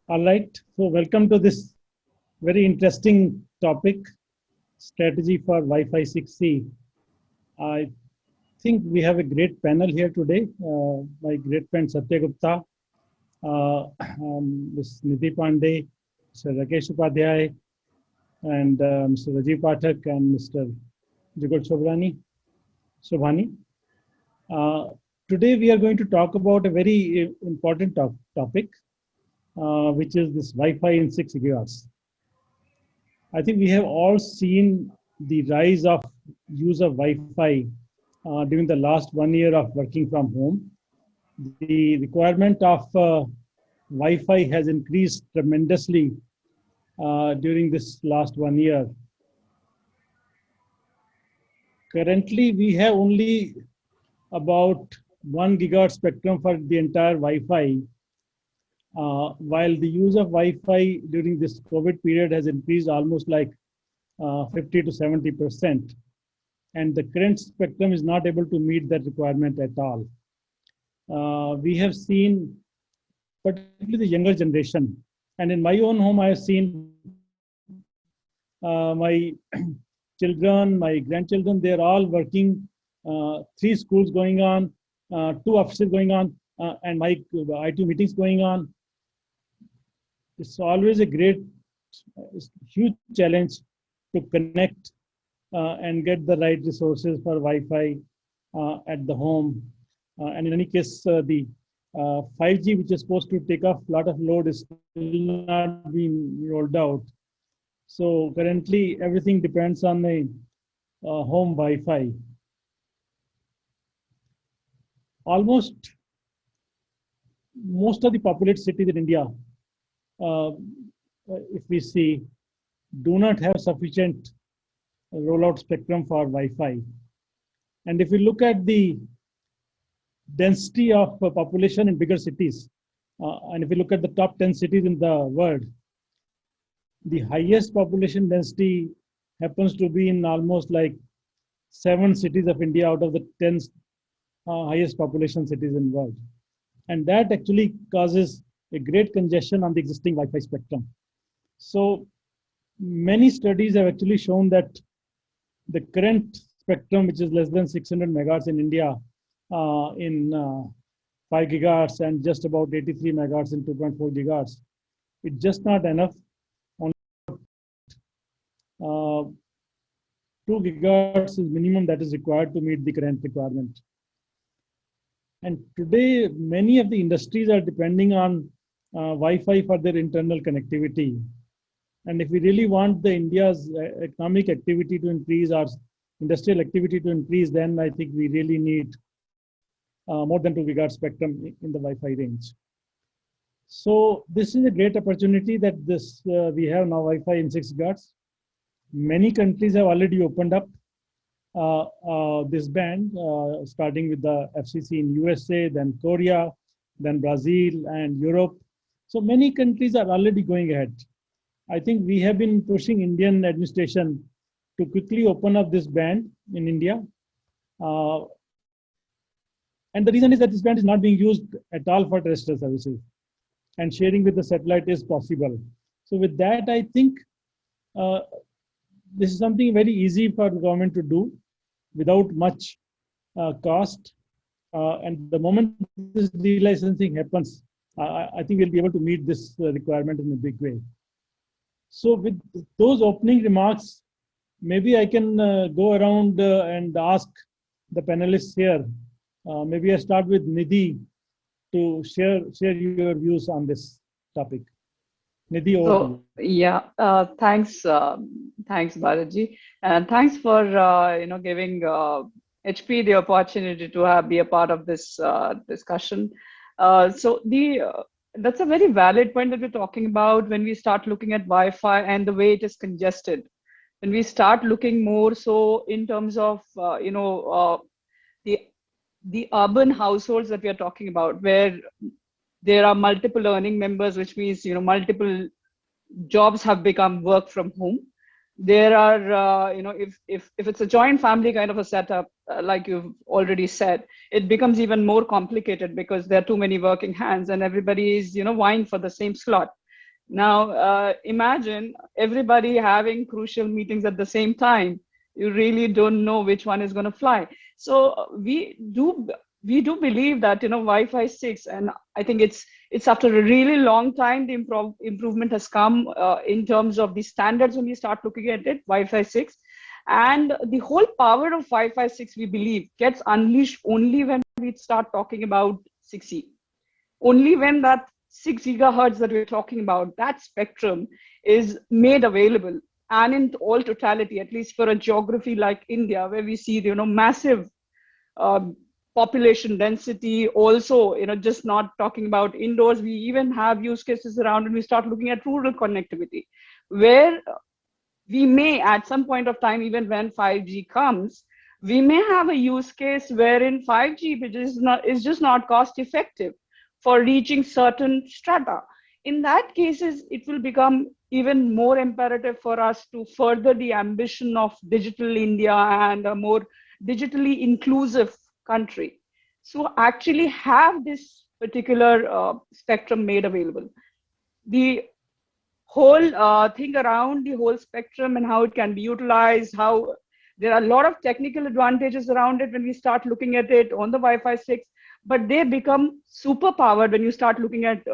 All right. So, welcome to this very interesting topic, strategy for Wi-Fi 6C. I think we have a great panel here today. My great friend Satya Gupta, Ms. Nidhi Pandey, Mr. Rakesh Upadhyay, and Mr. Rajiv Pathak and Mr. Jugal Shobhani. Uh, Today, we are going to talk about a very important topic, which is this Wi-Fi in 6 gigahertz. I think we have all seen the rise of use of Wi-Fi during the last 1 year of working from home. The requirement of Wi-Fi has increased tremendously during this last 1 year. Currently, we have only about 1 gigahertz spectrum for the entire Wi-Fi, while the use of Wi-Fi during this COVID period has increased almost like 50 to 70%. And the current spectrum is not able to meet that requirement at all. We have seen, particularly the younger generation, and in my own home, I have seen my children, my grandchildren, they're all working, 3 schools going on, 2 offices going on, and my IT meetings going on. It's always a huge challenge to connect and get the right resources for Wi-Fi at the home. And in any case, the 5G, which is supposed to take off a lot of load, is still not being rolled out. So currently, everything depends on the home Wi-Fi. Almost most of the populated cities in India, uh, if we see, do not have sufficient rollout spectrum for Wi-Fi. And if we look at the density of population in bigger cities, and if we look at the top 10 cities in the world, the highest population density happens to be in almost like 7 cities of India out of the 10 highest population cities in the world. And that actually causes a great congestion on the existing Wi-Fi spectrum. So many studies have actually shown that the current spectrum, which is less than 600 megahertz in India, in 5 gigahertz and just about 83 megahertz in 2.4 gigahertz, it's just not enough. Only 2 gigahertz is minimum that is required to meet the current requirement. And today, many of the industries are depending on Wi-Fi for their internal connectivity. And if we really want the India's economic activity to increase, our industrial activity to increase, then I think we really need more than 2 gigahertz spectrum in the Wi-Fi range. So this is a great opportunity that we have now Wi-Fi in 6 gigahertz. Many countries have already opened up this band, starting with the FCC in USA, then Korea, then Brazil and Europe. So many countries are already going ahead. I think we have been pushing Indian administration to quickly open up this band in India. And the reason is that this band is not being used at all for terrestrial services. And sharing with the satellite is possible. So with that, I think this is something very easy for the government to do without much cost. And the moment this delicensing happens, I think we'll be able to meet this requirement in a big way. So with those opening remarks, maybe I can go around and ask the panelists here. Maybe I start with Nidhi to share your views on this topic. Nidhi, over to you. Yeah, thanks, Balaji, and thanks for giving HP the opportunity to be a part of this discussion. That's a very valid point that we're talking about when we start looking at Wi-Fi and the way it is congested. When we start looking more so in terms of the urban households that we are talking about, where there are multiple earning members, which means multiple jobs have become work from home. There are if it's a joint family kind of a setup, like you've already said, it becomes even more complicated because there are too many working hands and everybody is vying for the same slot. Now, imagine everybody having crucial meetings at the same time. You really don't know which one is going to fly. So we do believe that Wi-Fi 6, and I think it's after a really long time the improvement has come in terms of the standards when you start looking at it, Wi-Fi 6. And the whole power of Wi-Fi 6, we believe, gets unleashed only when we start talking about 6E. Only when that 6 gigahertz that we're talking about, that spectrum is made available, and in all totality, at least for a geography like India, where we see massive uh, population density. Also, just not talking about indoors, we even have use cases around, and we start looking at rural connectivity, where we may at some point of time, even when 5G comes, we may have a use case wherein 5G is just not cost effective for reaching certain strata. In that cases, it will become even more imperative for us to further the ambition of digital India and a more digitally inclusive country. So actually have this particular spectrum made available. The whole thing around the whole spectrum and how it can be utilized, how there are a lot of technical advantages around it when we start looking at it on the Wi-Fi 6, but they become super powered when you start looking at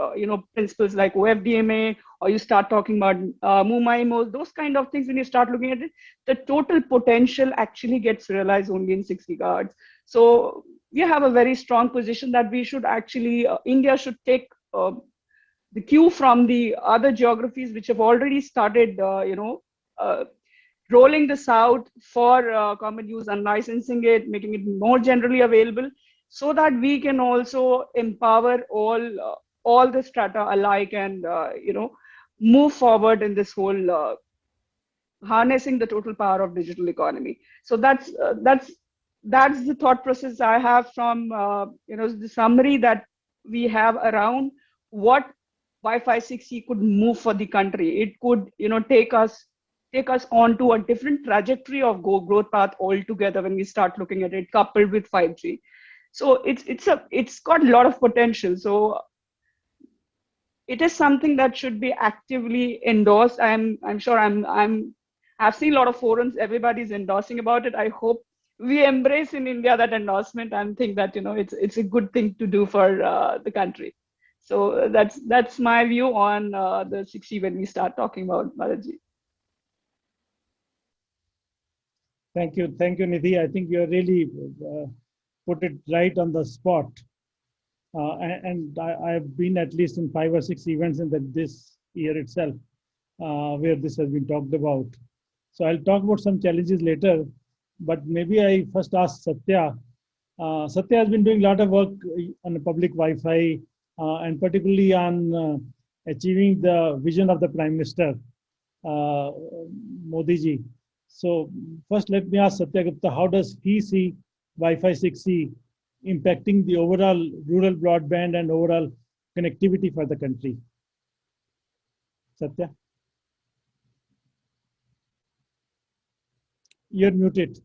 principles like OFDMA, or you start talking about MoMA, those kind of things. When you start looking at it, the total potential actually gets realized only in 6 gigahertz. So we have a very strong position that we should actually India should take the cue from the other geographies which have already started, uh, rolling this out for common use and licensing it, making it more generally available, so that we can also empower all the strata alike, and move forward in this whole harnessing the total power of digital economy. So that's the thought process I have from the summary that we have around what Wi-Fi 6E could move for the country. It could take us on to a different trajectory of growth path altogether when we start looking at it coupled with 5G. So it's got a lot of potential. So it is something that should be actively endorsed. I'm sure I've seen a lot of forums, everybody's endorsing about it. I hope we embrace in India that endorsement and think that it's a good thing to do for the country. So that's my view on the 6E when we start talking about Balaji. Thank you, Nidhi. I think you really put it right on the spot. And I've been at least in 5 or 6 events in this year itself, where this has been talked about. So I'll talk about some challenges later, but maybe I first ask Satya. Satya has been doing a lot of work on public Wi-Fi, and particularly on achieving the vision of the Prime Minister, Modi ji. So first, let me ask Satya Gupta, how does he see Wi-Fi 6E impacting the overall rural broadband and overall connectivity for the country? Satya? You're muted.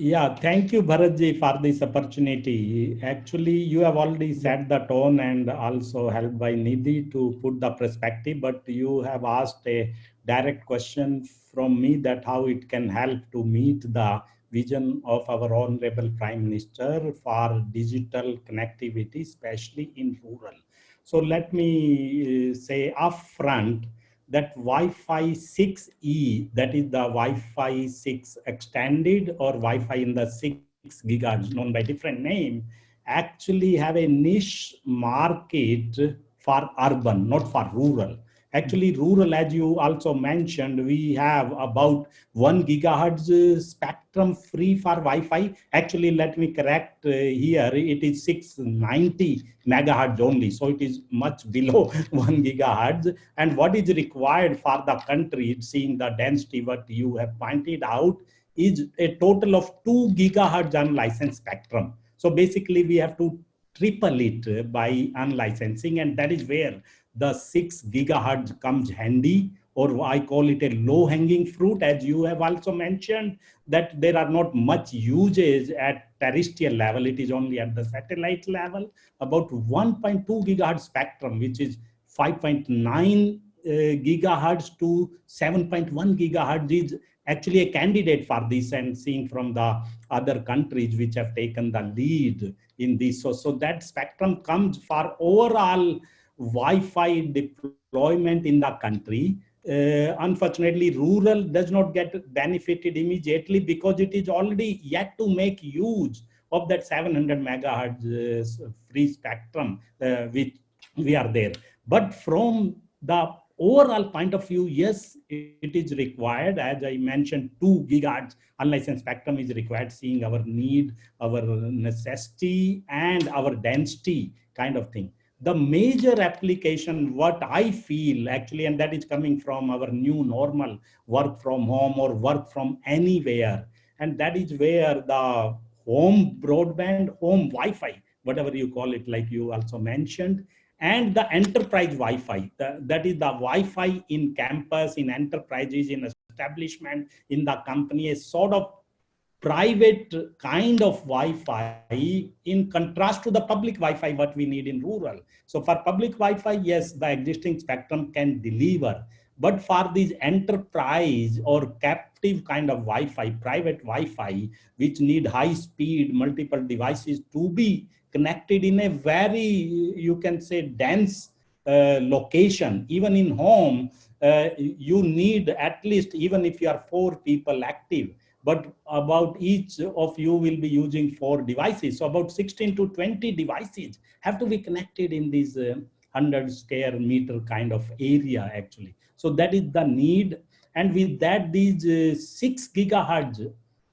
Yeah, thank you, Bharatji, for this opportunity. Actually, you have already set the tone and also helped by Nidhi to put the perspective, but you have asked a direct question from me that how it can help to meet the vision of our Honorable Prime Minister for digital connectivity, especially in rural. So let me say upfront that Wi-Fi 6E, that is the Wi-Fi 6 extended or Wi-Fi in the 6 gigahertz, known by different name, actually have a niche market for urban, not for rural. Actually, rural, as you also mentioned, we have about 1 gigahertz spectrum free for Wi-Fi. Actually, let me correct here, it is 690 megahertz only. So it is much below 1 gigahertz. And what is required for the country, seeing the density, what you have pointed out, is a total of 2 gigahertz unlicensed spectrum. So basically, we have to triple it by unlicensing, and that is where the 6 gigahertz comes handy or I call it a low-hanging fruit, as you have also mentioned, that there are not much uses at terrestrial level. It is only at the satellite level. About 1.2 gigahertz spectrum, which is 5.9 gigahertz to 7.1 gigahertz, is actually a candidate for this, and seeing from the other countries which have taken the lead in this. So that spectrum comes for overall Wi-Fi deployment in the country. Unfortunately, rural does not get benefited immediately because it is already yet to make use of that 700 megahertz free spectrum, which we are there. But from the overall point of view, yes, it is required. As I mentioned, 2 gigahertz unlicensed spectrum is required, seeing our need, our necessity, and our density kind of thing. The major application, what I feel actually, and that is coming from our new normal, work from home or work from anywhere, and that is where the home broadband, home Wi-Fi, whatever you call it, like you also mentioned, and the enterprise Wi-Fi, that is the Wi-Fi in campus, in enterprises, in establishment, in the company, a sort of private kind of Wi-Fi in contrast to the public Wi-Fi what we need in rural. So for public Wi-Fi, yes, the existing spectrum can deliver. But for these enterprise or captive kind of Wi-Fi, private Wi-Fi, which need high speed, multiple devices to be connected in a very, you can say, dense location, even in home, you need at least, even if you are 4 people active, but about each of you will be using 4 devices. So about 16 to 20 devices have to be connected in this 100 square meter kind of area actually. So that is the need. And with that, these 6 gigahertz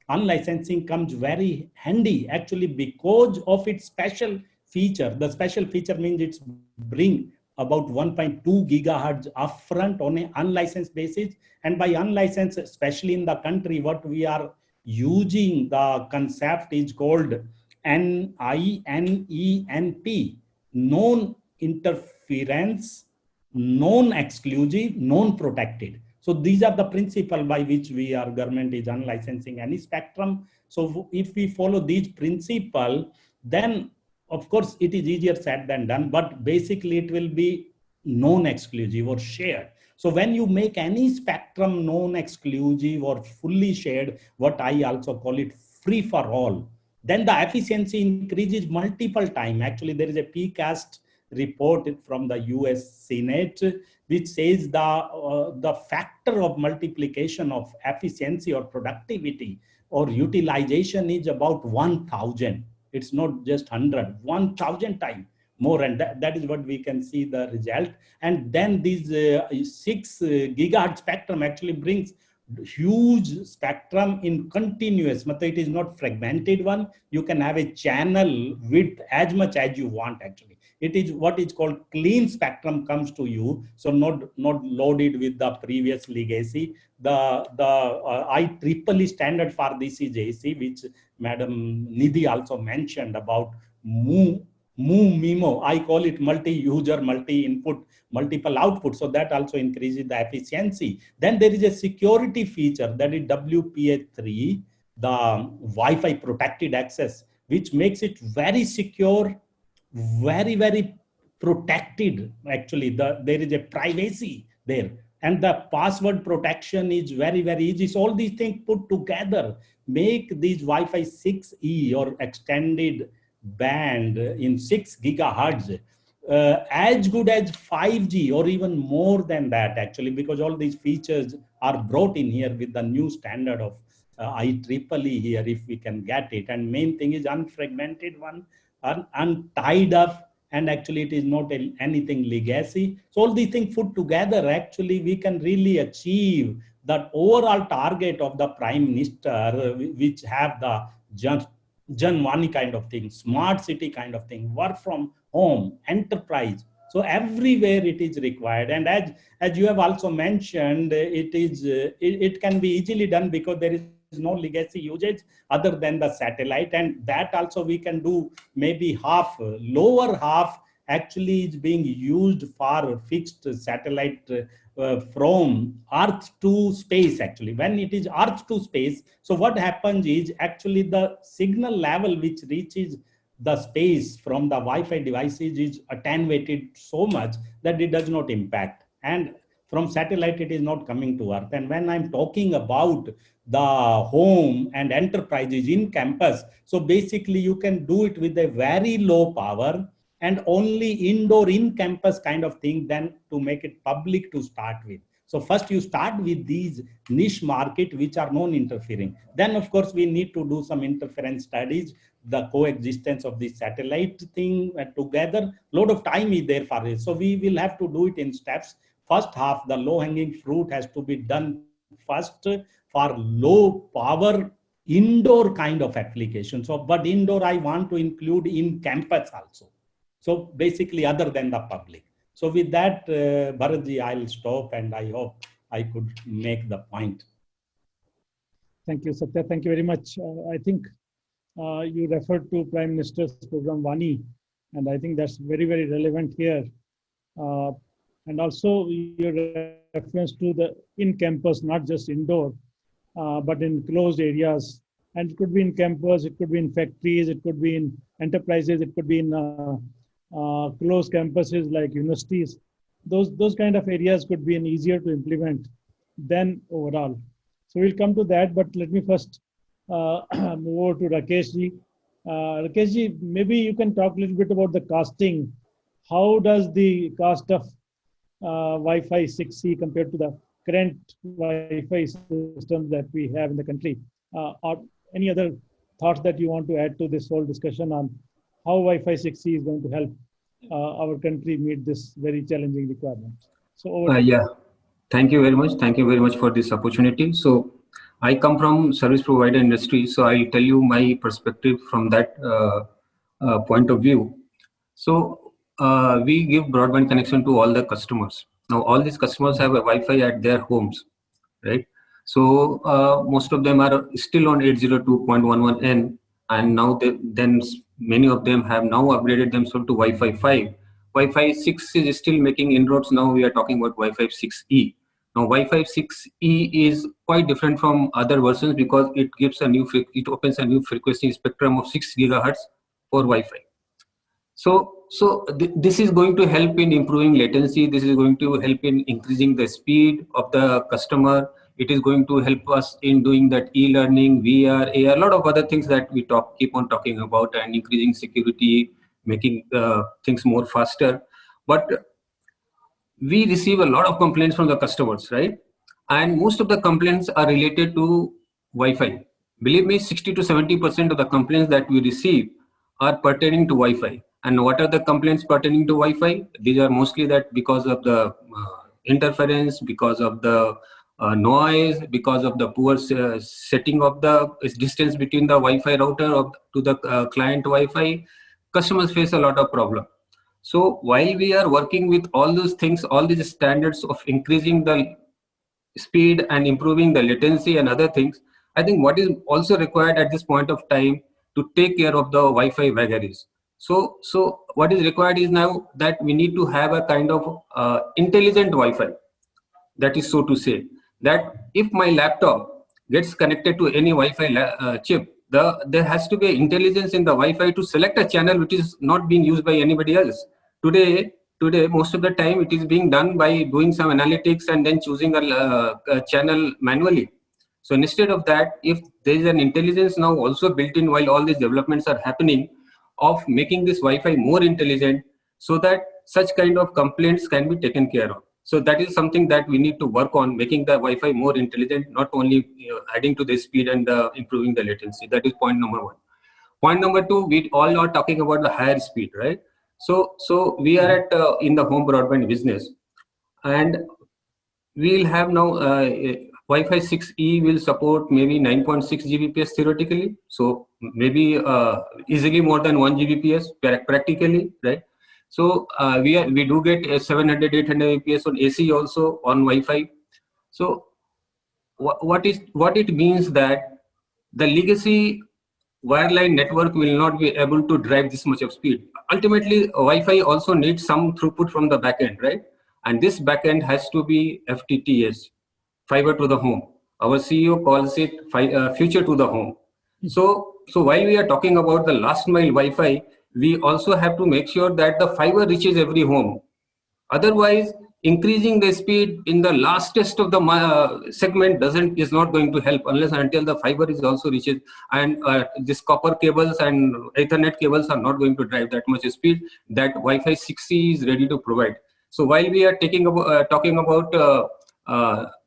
unlicensing comes very handy actually because of its special feature. The special feature means it's bring about 1.2 gigahertz upfront on an unlicensed basis. And by unlicensed, especially in the country, what we are using, the concept is called NINENP, non-interference, non-exclusive, non-protected. So these are the principle by which our government is unlicensing any spectrum. So if we follow these principle, then of course it is easier said than done, but basically it will be non-exclusive or shared. So when you make any spectrum non-exclusive or fully shared, what I also call it free for all, then the efficiency increases multiple times. Actually, there is a PCAST report from the US Senate, which says the factor of multiplication of efficiency or productivity or utilization is about 1,000. It's not just 100, 1,000 times more. And that is what we can see the result. And then these 6 gigahertz spectrum actually brings huge spectrum in continuous, but it is not fragmented one. You can have a channel width as much as you want actually. It is what is called clean spectrum comes to you. So not loaded with the previous legacy. The IEEE standard for this is AC, which Madam Nidhi also mentioned about MIMO. I call it multi-user, multi-input, multiple output. So that also increases the efficiency. Then there is a security feature, that is WPA3, the Wi-Fi protected access, which makes it very secure, very, very protected. Actually, there is a privacy there. And the password protection is very, very easy. So all these things put together make these Wi-Fi 6E or extended band in 6 gigahertz as good as 5G or even more than that actually, because all these features are brought in here with the new standard of IEEE here, if we can get it. And main thing is unfragmented one, untied up, and actually it is not anything legacy. So all these things put together, actually we can really achieve that overall target of the Prime Minister, which have the Janwani kind of thing, smart city kind of thing, work from home, enterprise. So everywhere it is required. And as you have also mentioned, it can be easily done because there is no legacy usage other than the satellite. And that also we can do maybe half, lower half actually is being used for fixed satellite from earth to space. Actually, when it is earth to space, so what happens is actually the signal level which reaches the space from the Wi-Fi devices is attenuated so much that it does not impact, and from satellite it is not coming to earth. And when I'm talking about the home and enterprises in campus, so basically you can do it with a very low power and only indoor in campus kind of thing, then to make it public to start with. So first you start with these niche market which are non-interfering. Then of course we need to do some interference studies, the coexistence of the satellite thing together. Lot of time is there for it. So we will have to do it in steps. First half, the low hanging fruit has to be done first for low power indoor kind of application. So, but indoor I want to include in campus also. So basically other than the public. So with that, Bharatji, I'll stop, and I hope I could make the point. Thank you, Satya. Thank you very much. I think you referred to Prime Minister's program Vani, and I think that's very, very relevant here. And also your reference to the in-campus, not just indoor, but in closed areas. And it could be in campus, it could be in factories, it could be in enterprises, it could be in closed campuses like universities. Those kind of areas could be easier to implement than overall. So we'll come to that, but let me first move over to Rakesh ji. Rakesh ji, maybe you can talk a little bit about the costing. How does the cost of Wi-Fi 6E compared to the current Wi-Fi systems that we have in the country? Or any other thoughts that you want to add to this whole discussion on how Wi-Fi 6E is going to help our country meet this very challenging requirement? So yeah, thank you very much. Thank you very much for this opportunity. So I come from service provider industry, so I'll tell you my perspective from that point of view. So we give broadband connection to all the customers. Now all these customers have a Wi-Fi at their homes, right? So most of them are still on 802.11n, and now then many of them have now upgraded themselves to Wi-Fi 5. Wi-Fi 6 is still making inroads. Now we are talking about Wi-Fi 6E. Now Wi-Fi 6E is quite different from other versions because it gives it opens a new frequency spectrum of 6 gigahertz for Wi-Fi. So this is going to help in improving latency. This is going to help in increasing the speed of the customer. It is going to help us in doing that e-learning, VR, AR, a lot of other things that we keep on talking about, and increasing security, making things more faster. But we receive a lot of complaints from the customers, right? And most of the complaints are related to Wi-Fi. Believe me, 60 to 70% of the complaints that we receive are pertaining to Wi-Fi. And what are the complaints pertaining to Wi-Fi? These are mostly that because of the interference, because of the noise, because of the poor setting of the distance between the Wi-Fi router to the client Wi-Fi. Customers face a lot of problem. So while we are working with all those things, all these standards of increasing the speed and improving the latency and other things, I think what is also required at this point of time to take care of the Wi-Fi vagaries. So what is required is now that we need to have a kind of intelligent Wi-Fi. That is so to say, that if my laptop gets connected to any Wi-Fi chip, there has to be intelligence in the Wi-Fi to select a channel which is not being used by anybody else. Today, most of the time it is being done by doing some analytics and then choosing a channel manually. So instead of that, if there is an intelligence now also built in while all these developments are happening, of making this Wi-Fi more intelligent so that such kind of complaints can be taken care of. So that is something that we need to work on, making the Wi-Fi more intelligent, not only adding to the speed and improving the latency. That is point number one. Point number two, we all are talking about the higher speed, right? So we are at in the home broadband business, and we'll have now Wi-Fi 6E will support maybe 9.6 Gbps theoretically. So maybe easily more than 1 Gbps practically, right? So we do get a 700, 800 Mbps on AC also on Wi-Fi. So what it means that the legacy wireline network will not be able to drive this much of speed. Ultimately, Wi-Fi also needs some throughput from the backend, right? and this backend has to be FTTH, fiber to the home. Our CEO calls it future to the home. So while we are talking about the last mile Wi-Fi, we also have to make sure that the fiber reaches every home. Otherwise, increasing the speed in the lastest of the segment is not going to help unless and until the fiber is also reaches, and this copper cables and Ethernet cables are not going to drive that much speed that Wi-Fi 6E is ready to provide. So while we are talking about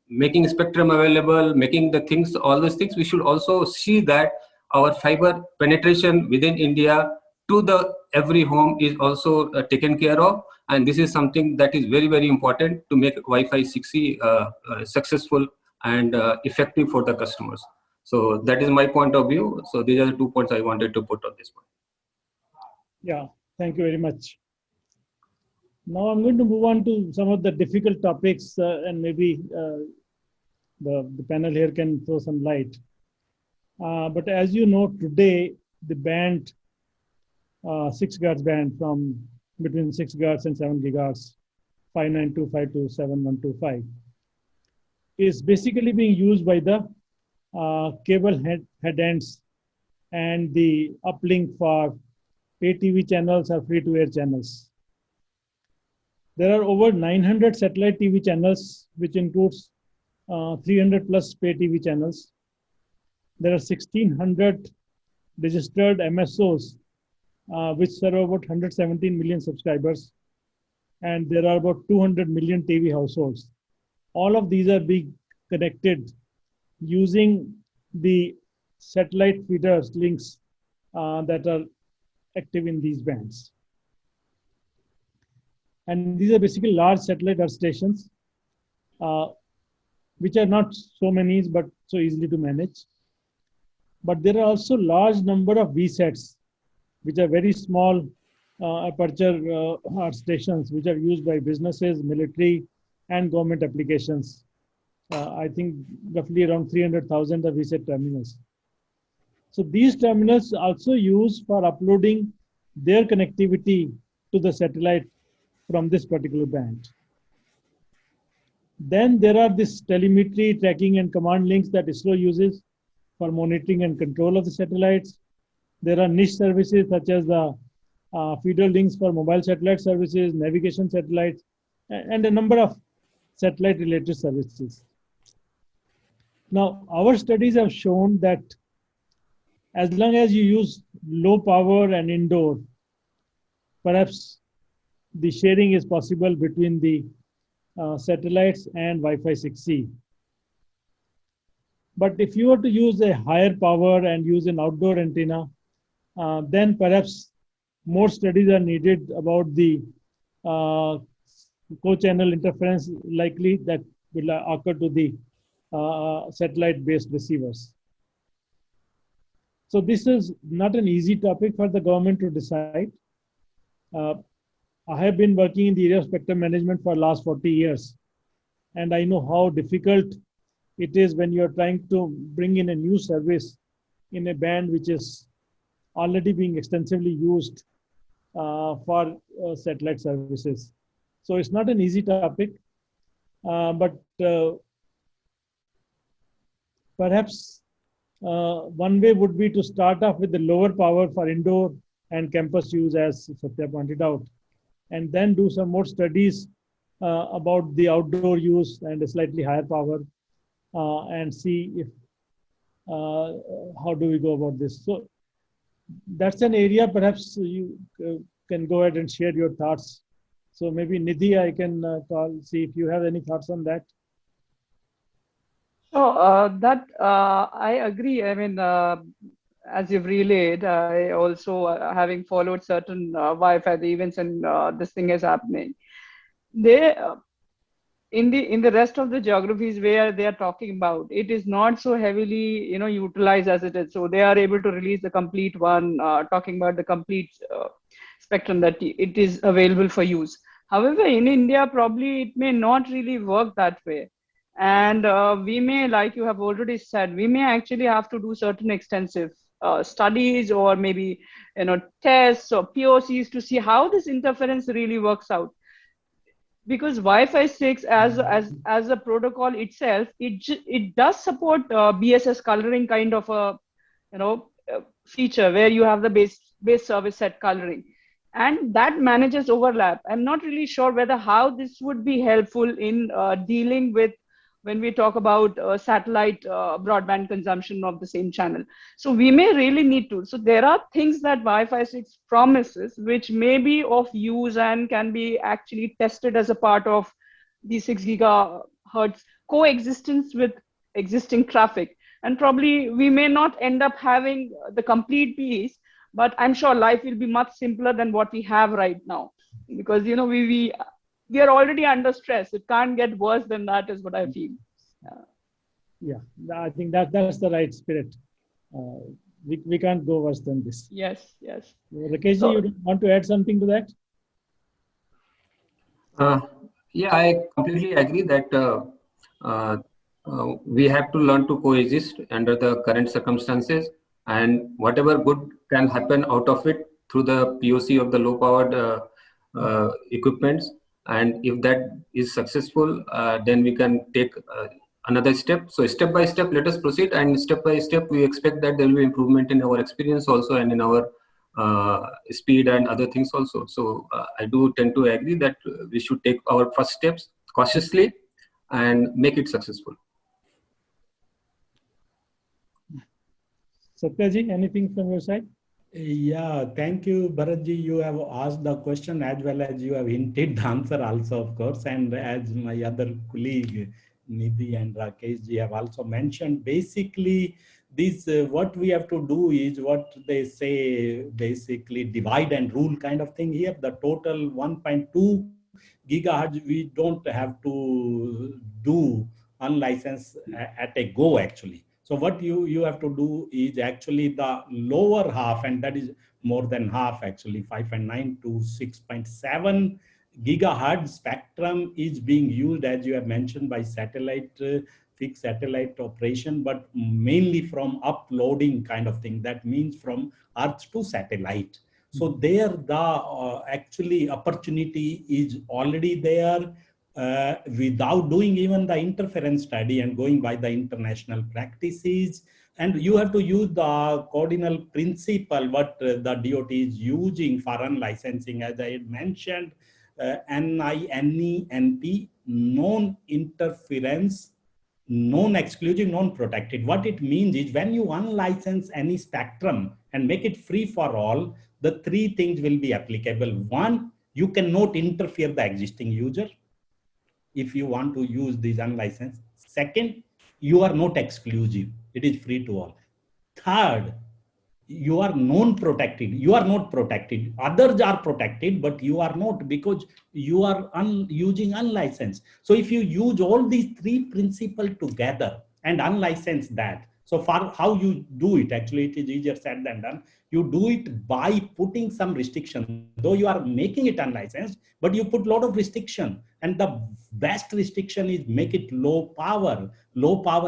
making spectrum available, making the things, all those things, we should also see that our fiber penetration within India to the every home is also taken care of. And this is something that is very, very important to make Wi-Fi 6E successful and effective for the customers. So that is my point of view. So these are the 2 points I wanted to put on this point. Yeah, thank you very much. Now I'm going to move on to some of the difficult topics and maybe the panel here can throw some light. But as you know, today, the band, 6 GHz band from between 6 GHz and 7 GHz, 5925 to 7125, is basically being used by the cable head ends and the uplink for pay TV channels or free-to-air channels. There are over 900 satellite TV channels, which includes 300 plus pay TV channels. There are 1,600 registered MSOs, which serve about 117 million subscribers. And there are about 200 million TV households. All of these are being connected using the satellite feeders links that are active in these bands. And these are basically large satellite earth stations, which are not so many, but so easily to manage. But there are also large number of VSATs, which are very small aperture earth stations, which are used by businesses, military, and government applications. I think roughly around 300,000 are VSAT terminals. So these terminals also used for uploading their connectivity to the satellite from this particular band. Then there are this telemetry, tracking, and command links that ISRO uses for monitoring and control of the satellites. There are niche services such as the feeder links for mobile satellite services, navigation satellites, and a number of satellite-related services. Now, our studies have shown that as long as you use low power and indoor, perhaps the sharing is possible between the satellites and Wi-Fi 6E. But if you were to use a higher power and use an outdoor antenna, then perhaps more studies are needed about the co-channel interference likely that will occur to the satellite-based receivers. So this is not an easy topic for the government to decide. I have been working in the area of spectrum management for the last 40 years. And I know how difficult it is when you're trying to bring in a new service in a band which is already being extensively used for satellite services. So it's not an easy topic, but perhaps one way would be to start off with the lower power for indoor and campus use, as Satya pointed out, and then do some more studies about the outdoor use and a slightly higher power, and see if how do we go about this. So that's an area perhaps you can go ahead and share your thoughts. So maybe Nidhi, I can see if you have any thoughts on that. So that I agree. I mean, as you've relayed, I also having followed certain Wi-Fi events and this thing is happening. They in the rest of the geographies where they are talking about, it is not so heavily utilized as it is. So they are able to release the complete one, talking about the complete spectrum that it is available for use. However, in India, probably it may not really work that way. And we may, like you have already said, we may actually have to do certain extensive studies or maybe tests or POCs to see how this interference really works out. because Wi-Fi 6 as a protocol itself, it does support BSS coloring kind of a feature where you have the base service set coloring, and that manages overlap. I'm not really sure whether how this would be helpful in dealing with when we talk about satellite broadband consumption of the same channel. So we may really need to. So there are things that Wi-Fi 6 promises which may be of use and can be actually tested as a part of the 6 gigahertz coexistence with existing traffic. And probably we may not end up having the complete piece, but I'm sure life will be much simpler than what we have right now, because we are already under stress. It can't get worse than that, is what I feel. Yeah, I think that's the right spirit. We can't go worse than this. Yes, yes. Rakesh, So- you want to add something to that? Yeah, I completely agree that we have to learn to coexist under the current circumstances, and whatever good can happen out of it through the POC of the low-powered equipments. And if that is successful, then we can take another step. So step by step, let us proceed, and step by step, we expect that there will be improvement in our experience also, and in our speed and other things also. So I do tend to agree that we should take our first steps cautiously and make it successful. Satyaji, anything from your side? Yeah, thank you, Bharatji. You have asked the question as well as you have hinted the answer also, of course. And as my other colleague, Nidhi and Rakesh ji have also mentioned, basically, this what we have to do is what they say, basically divide and rule kind of thing here. The total 1.2 gigahertz, we don't have to do unlicensed at a go, actually. So what you have to do is actually the lower half, and that is more than half actually, 5.9 to 6.7 gigahertz spectrum is being used, as you have mentioned, by satellite, fixed satellite operation, but mainly from uploading kind of thing. That means from Earth to satellite. So there the actually opportunity is already there. Without doing even the interference study and going by the international practices. And you have to use the cardinal principle, what the DOT is using for unlicensing, as I had mentioned, NINE-NP, non-interference, non-exclusive, non-protected. What it means is when you unlicense any spectrum and make it free for all, the three things will be applicable. One, you cannot interfere the existing user if you want to use these unlicensed. Second, you are not exclusive. It is free to all. Third, you are non-protected. You are not protected. Others are protected, but you are not, because you are using unlicensed. So if you use all these three principles together and unlicense that, so for how you do it, actually it is easier said than done. You do it by putting some restriction, though you are making it unlicensed, but you put a lot of restriction. And the best restriction is make it low power,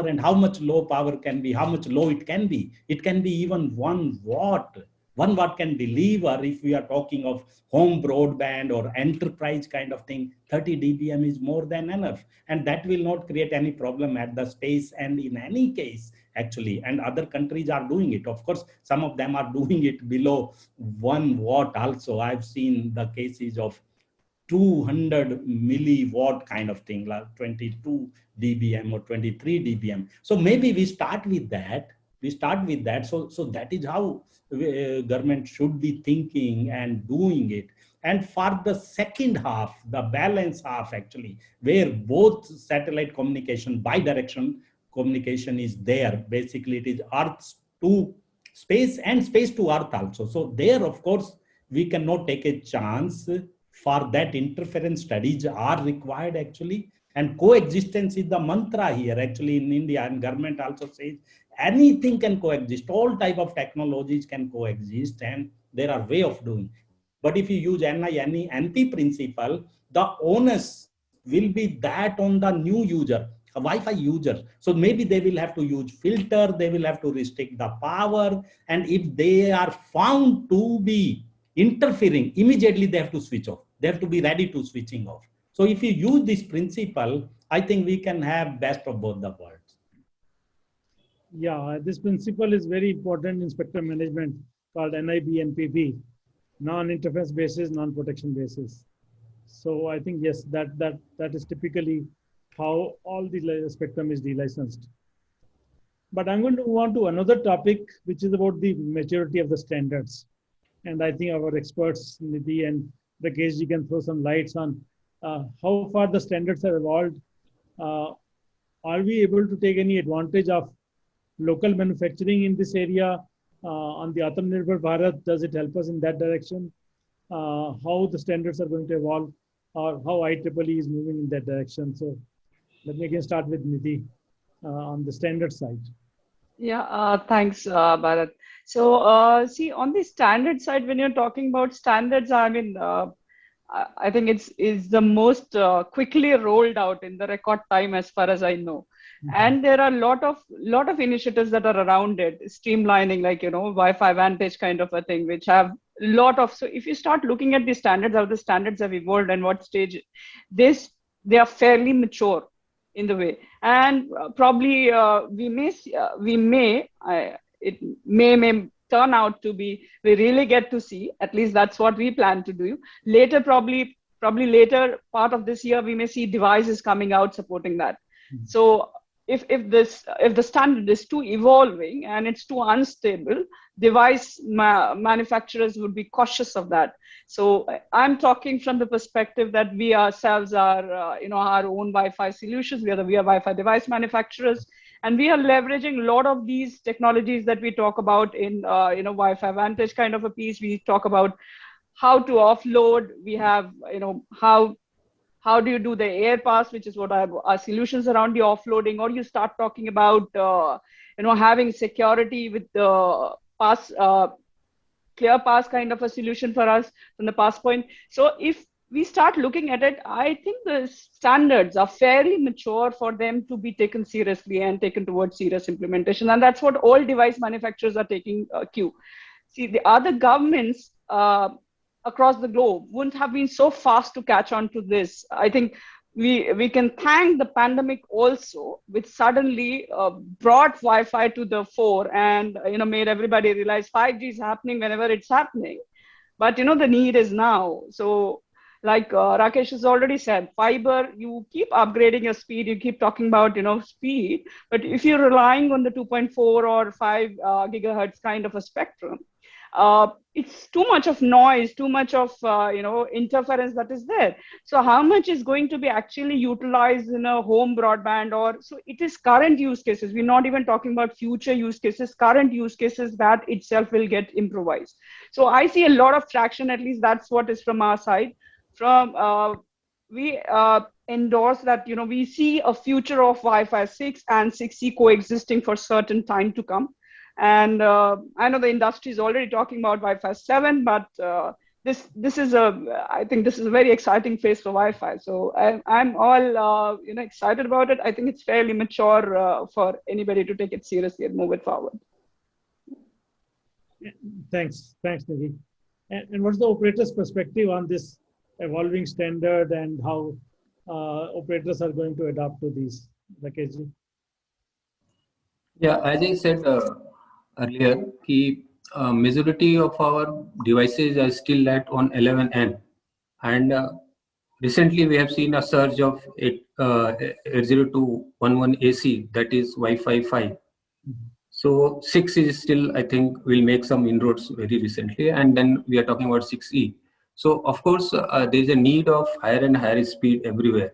and how much low power can be, how much low it can be. It can be even 1 watt. 1 watt can deliver, if we are talking of home broadband or enterprise kind of thing, 30 dBm is more than enough. And that will not create any problem at the space. And in any case, actually, and other countries are doing it. Of course, some of them are doing it below 1 watt also. I've seen the cases of 200 milliwatt kind of thing, like 22 dBm or 23 dBm. So maybe we start with that. So that is how government should be thinking and doing it. And for the second half, the balance half actually, where both satellite communication, bi-directional communication is there. Basically, it is Earth to space and space to Earth also. So there, of course, we cannot take a chance. For that, interference studies are required actually. And coexistence is the mantra here actually in India, and government also says anything can coexist. All type of technologies can coexist, and there are way of doing. But if you use NINE-NP principle, the onus will be that on the new user, a Wi-Fi user. So maybe they will have to use filter, they will have to restrict the power. And if they are found to be interfering, immediately they have to switch off. They have to be ready to switching off. So if you use this principle, I think we can have best of both the worlds. Yeah, this principle is very important in spectrum management called NIB-NPV, non-interference basis, non-protection basis. So I think, yes, that is typically how all the spectrum is delicensed. But I'm going to move on to another topic, which is about the maturity of the standards. And I think our experts, Nidhi and Rakeshji, can throw some lights on how far the standards have evolved. Are we able to take any advantage of local manufacturing in this area? On the Atmanirbhar Bharat, does it help us in that direction? How the standards are going to evolve, or how IEEE is moving in that direction? So let me again start with Nidhi on the standard side. Yeah, thanks, Bharat. So, see, on the standard side, when you're talking about standards, I mean, I think it's the most quickly rolled out in the record time, as far as I know. And there are a lot of initiatives that are around it, streamlining, like, Wi-Fi Vantage kind of a thing, which have a lot of. So if you start looking at the standards, how the standards have evolved and what stage they are fairly mature in the way, and probably it may turn out to be, we really get to see, at least that's what we plan to do later. Probably later part of this year, we may see devices coming out supporting that. So if the standard is too evolving and it's too unstable, device manufacturers would be cautious of that. So I'm talking from the perspective that we ourselves are our own Wi-Fi solutions. We are Wi-Fi device manufacturers, and we are leveraging a lot of these technologies that we talk about in Wi-Fi Vantage kind of a piece. We talk about how to offload. We have how do you do the air pass, which is what our solutions around the offloading, or you start talking about having security with the pass, clear pass kind of a solution for us from the pass point. So if we start looking at it, I think the standards are fairly mature for them to be taken seriously and taken towards serious implementation. And that's what all device manufacturers are taking cue. See, the other governments across the globe wouldn't have been so fast to catch on to this. I think we can thank the pandemic also, which suddenly brought Wi-Fi to the fore and made everybody realize 5G is happening whenever it's happening. But the need is now. So like Rakesh has already said, fiber, you keep upgrading your speed, you keep talking about speed, but if you're relying on the 2.4 or 5 gigahertz kind of a spectrum, it's too much of noise, too much of interference that is there. So how much is going to be actually utilized in a home broadband? Or so it is current use cases. We're not even talking about future use cases, current use cases that itself will get improvised. So I see a lot of traction, at least that's what is from our side. We endorse that we see a future of Wi-Fi 6 and 6E coexisting for certain time to come. And I know the industry is already talking about Wi-Fi 7, but this is I think this is a very exciting phase for Wi-Fi. So I'm all excited about it. I think it's fairly mature for anybody to take it seriously and move it forward. Thanks, Nidhi. And what's the operator's perspective on this evolving standard and how operators are going to adapt to these? Rakeshji? Yeah, as I said earlier, the majority of our devices are still at on 11N, and recently we have seen a surge of 802.11ac, that is Wi-Fi 5. So 6 is still, I think, will make some inroads very recently, and then we are talking about 6E. So of course, there is a need of higher and higher speed everywhere.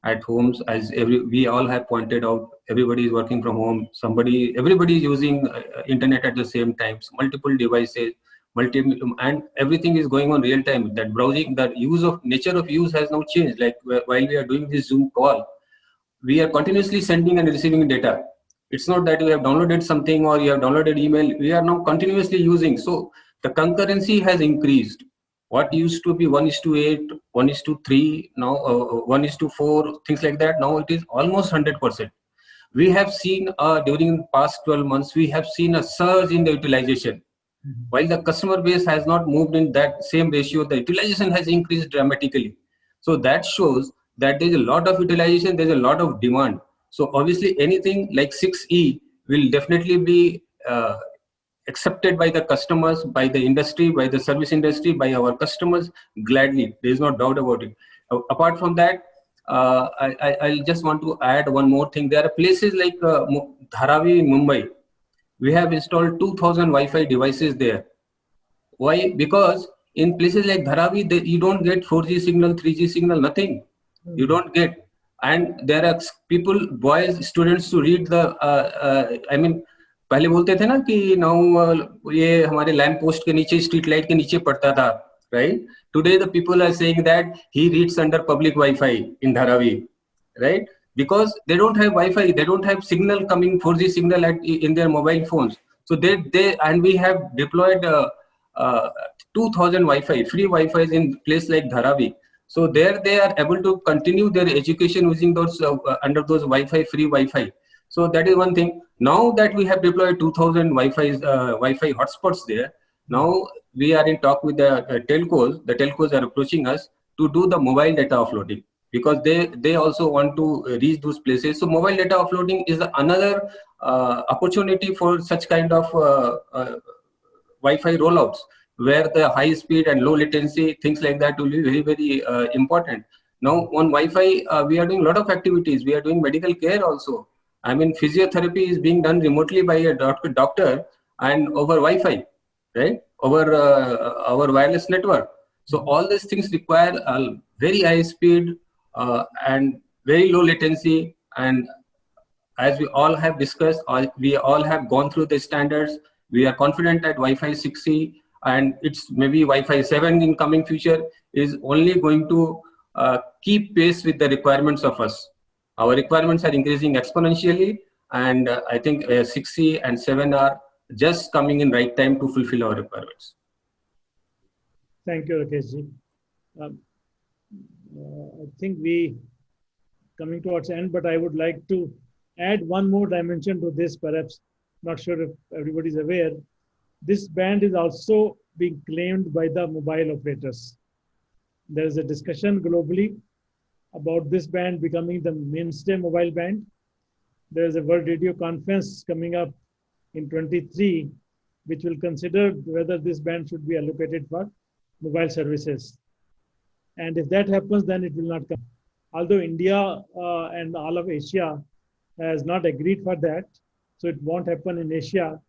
At homes, as we all have pointed out, everybody is working from home. Everybody is using internet at the same time. So multiple devices, and everything is going on real time. That browsing, the nature of use has now changed. Like while we are doing this Zoom call, we are continuously sending and receiving data. It's not that you have downloaded something or you have downloaded email. We are now continuously using. So the concurrency has increased. What used to be 1:8, 1:3, now 1:4, things like that. Now it is almost 100%. We have seen during the past 12 months, we have seen a surge in the utilization. While the customer base has not moved in that same ratio, the utilization has increased dramatically. So that shows that there's a lot of utilization, there's a lot of demand. So obviously anything like 6E will definitely be accepted by the customers, by the industry, by the service industry, by our customers gladly. There is no doubt about it. Apart from that, I just want to add one more thing. There are places like Dharavi, Mumbai. We have installed 2,000 Wi-Fi devices there. Why? Because in places like Dharavi, you don't get 4G signal, 3G signal, nothing. You don't get. And there are people, boys, students to read the, I mean, पहले बोलते थे ना कि now ये हमारे lamp post के नीचे street light के नीचे पड़ता था, right? Today the people are saying that he reads under public Wi-Fi in Dharavi, right? Because they don't have Wi-Fi, they don't have signal coming 4G signal in their mobile phones. So and we have deployed 2,000 Wi-Fi, free Wi-Fi in place like Dharavi. So there they are able to continue their education using those under those Wi-Fi, free Wi-Fi. So that is one thing. Now that we have deployed 2,000 Wi-Fi hotspots there, now we are in talk with the telcos. The telcos are approaching us to do the mobile data offloading because they also want to reach those places. So mobile data offloading is another opportunity for such kind of Wi-Fi rollouts, where the high speed and low latency, things like that will be very, very important. Now on Wi-Fi, we are doing a lot of activities. We are doing medical care also. I mean, physiotherapy is being done remotely by a doctor and over Wi-Fi, right? Over our wireless network. So all these things require a very high speed and very low latency. And as we all have discussed, we all have gone through the standards. We are confident that Wi-Fi 6E and it's maybe Wi-Fi 7 in coming future is only going to keep pace with the requirements of us. Our requirements are increasing exponentially, and I think 6E and 7 are just coming in right time to fulfill our requirements. Thank you, Rakeshji. I think we coming towards the end, but I would like to add one more dimension to this, perhaps not sure if everybody is aware. This band is also being claimed by the mobile operators. There is a discussion globally about this band becoming the mainstay mobile band. There is a World Radio Conference coming up in 23, which will consider whether this band should be allocated for mobile services. And if that happens, then it will not come. Although India and all of Asia has not agreed for that, so it won't happen in Asia,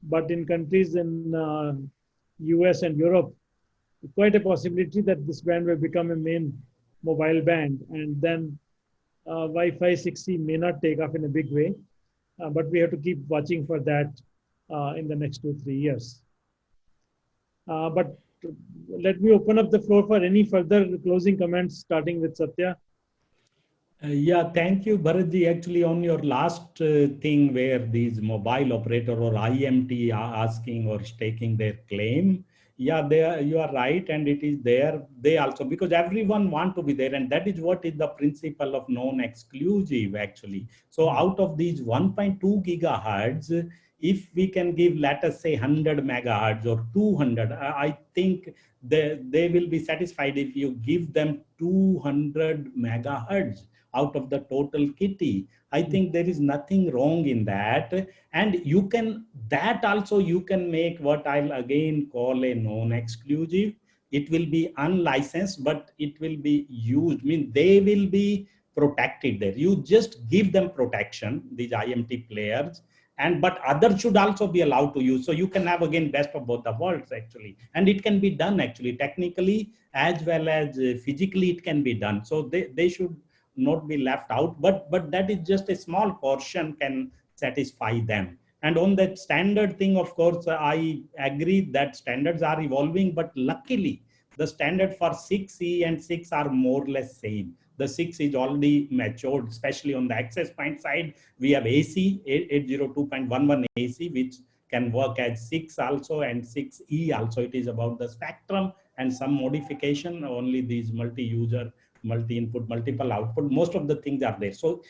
but in countries in US and Europe, quite a possibility that this band will become a main mobile band, and then Wi-Fi 6E may not take off in a big way, but we have to keep watching for that in the next 2-3 years. But let me open up the floor for any further closing comments, starting with Satya. Yeah, thank you, Bharatji. Actually, on your last thing where these mobile operator or IMT are asking or staking their claim, yeah, you are right, and it is there. They also, because everyone want to be there, and that is what is the principle of non-exclusive actually. So out of these 1.2 gigahertz, if we can give, let us say 100 megahertz or 200, I think they will be satisfied if you give them 200 megahertz out of the total kitty. I think there is nothing wrong in that. And you can, that also you can make what I'll again call a non-exclusive. It will be unlicensed, but it will be used. I mean, they will be protected there. You just give them protection, these IMT players, but others should also be allowed to use. So you can have again best of both the worlds actually. And it can be done actually technically as well as physically it can be done. So they should not be left out, but that is just a small portion can satisfy them. And on that standard thing, of course, I agree that standards are evolving, but luckily the standard for 6E and 6 are more or less same. The 6 is already matured, especially on the access point side. We have AC, 802.11 AC, which can work as 6 also, and 6E also. It is about the spectrum and some modification, only these multi-user, multi-input, multiple output, most of the things are there. So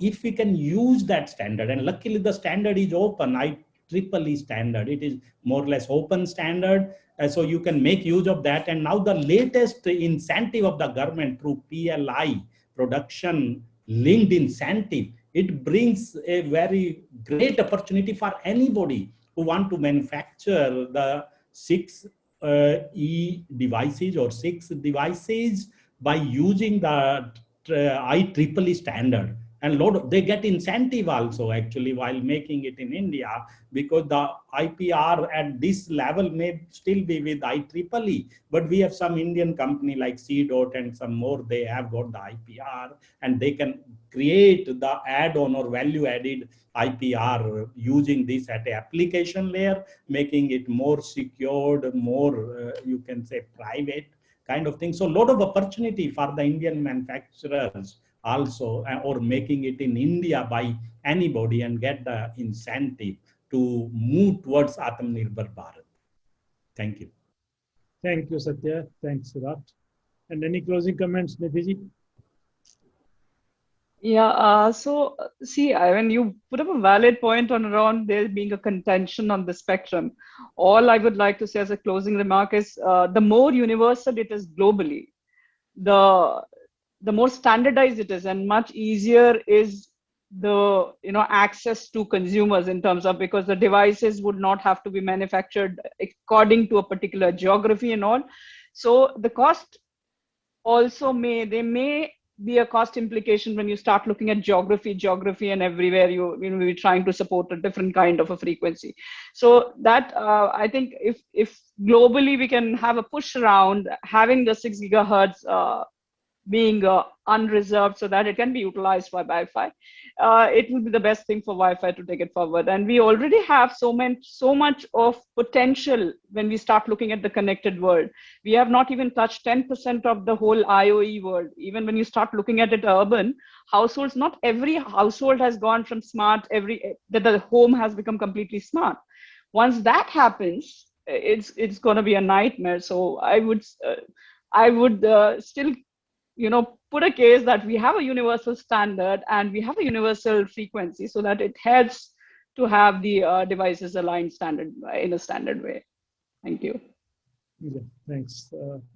if we can use that standard, and luckily the standard is open, IEEE standard, it is more or less open standard. So you can make use of that. And now the latest incentive of the government through PLI, production linked incentive, it brings a very great opportunity for anybody who want to manufacture the 6E devices or 6 devices by using the IEEE standard. And they get incentive also actually while making it in India, because the IPR at this level may still be with IEEE, but we have some Indian company like CDOT and some more, they have got the IPR and they can create the add-on or value-added IPR using this at a application layer, making it more secured, more, you can say, private kind of thing. So a lot of opportunity for the Indian manufacturers also, or making it in India by anybody and get the incentive to move towards Atmanirbhar Bharat. Thank you. Thank you, Satya. Thanks a lot. And any closing comments, Nidhi? Yeah, so see, Ivan, you put up a valid point on around there being a contention on the spectrum. All I would like to say as a closing remark is the more universal it is globally, the more standardized it is, and much easier is the access to consumers in terms of, because the devices would not have to be manufactured according to a particular geography and all. So the cost also may be a cost implication when you start looking at geography, and everywhere we're trying to support a different kind of a frequency. So that I think if globally we can have a push around having the 6 gigahertz being unreserved so that it can be utilized for Wi-Fi, it would be the best thing for Wi-Fi to take it forward. And we already have so much of potential when we start looking at the connected world. We have not even touched 10% of the whole IoE world. Even when you start looking at it urban households, not every household has gone from smart, that the home has become completely smart. Once that happens, it's going to be a nightmare. So I would still put a case that we have a universal standard and we have a universal frequency so that it helps to have the devices aligned in a standard way. Thank you. Yeah, thanks.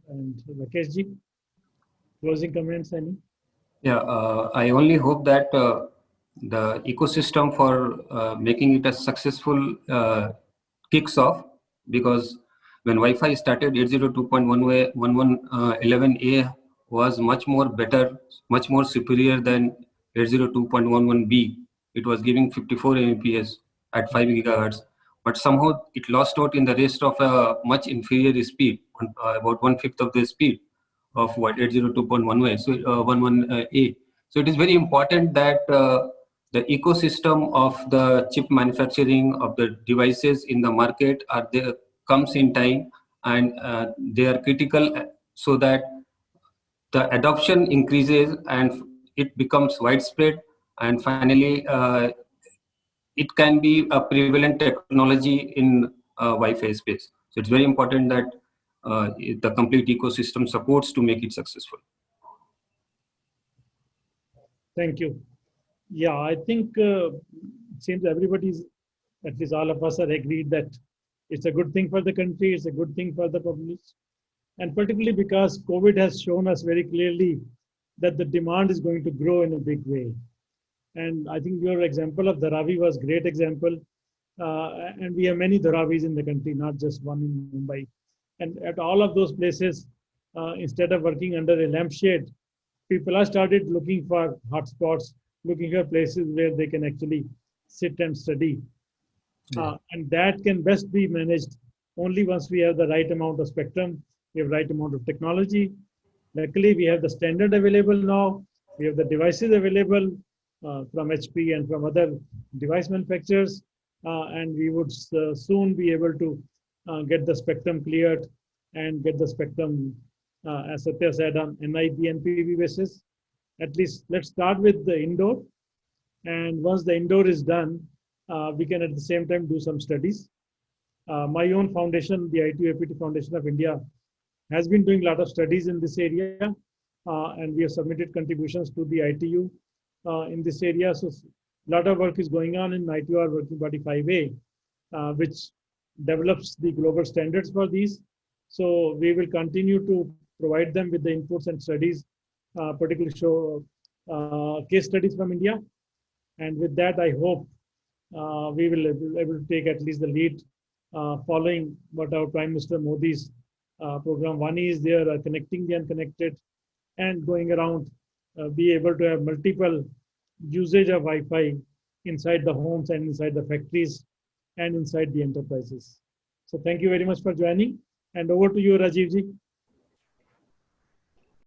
And Rakeshji, closing comments, any? Yeah, I only hope that the ecosystem for making it a successful kicks off, because when Wi-Fi started, 802.11a was much more better, much more superior than 802.11b. It was giving 54 Mbps at 5 gigahertz, but somehow it lost out in the rest of a much inferior speed, about 1/5 of the speed of what 802.11a. So 11a. So it is very important that the ecosystem of the chip manufacturing of the devices in the market comes in time, and they are critical so that the adoption increases and it becomes widespread, and finally it can be a prevalent technology in Wi-Fi space. So it's very important that the complete ecosystem supports to make it successful. Thank you. Yeah, I think it seems everybody's, at least all of us, are agreed that it's a good thing for the country, it's a good thing for the public, and particularly because COVID has shown us very clearly that the demand is going to grow in a big way. And I think your example of Dharavi was a great example. And we have many Dharavis in the country, not just one in Mumbai. And at all of those places, instead of working under a lampshade, people have started looking for hotspots, looking for places where they can actually sit and study. And that can best be managed only once we have the right amount of spectrum, we have the right amount of technology. Luckily, we have the standard available now. We have the devices available from HP and from other device manufacturers. And we would soon be able to get the spectrum cleared and get the spectrum, as Satya said, on NIP and PV basis. At least let's start with the indoor. And once the indoor is done, we can at the same time do some studies. My own foundation, the ITU-APT Foundation of India, has been doing a lot of studies in this area. And we have submitted contributions to the ITU in this area. So a lot of work is going on in ITUR Working Body 5A, which develops the global standards for these. So we will continue to provide them with the inputs and studies particularly show case studies from India. And with that, I hope we will able to take at least the lead following what our Prime Minister Modi's program. One is there connecting the unconnected and going around, be able to have multiple usage of Wi-Fi inside the homes and inside the factories and inside the enterprises. So thank you very much for joining, and over to you, Rajiv ji.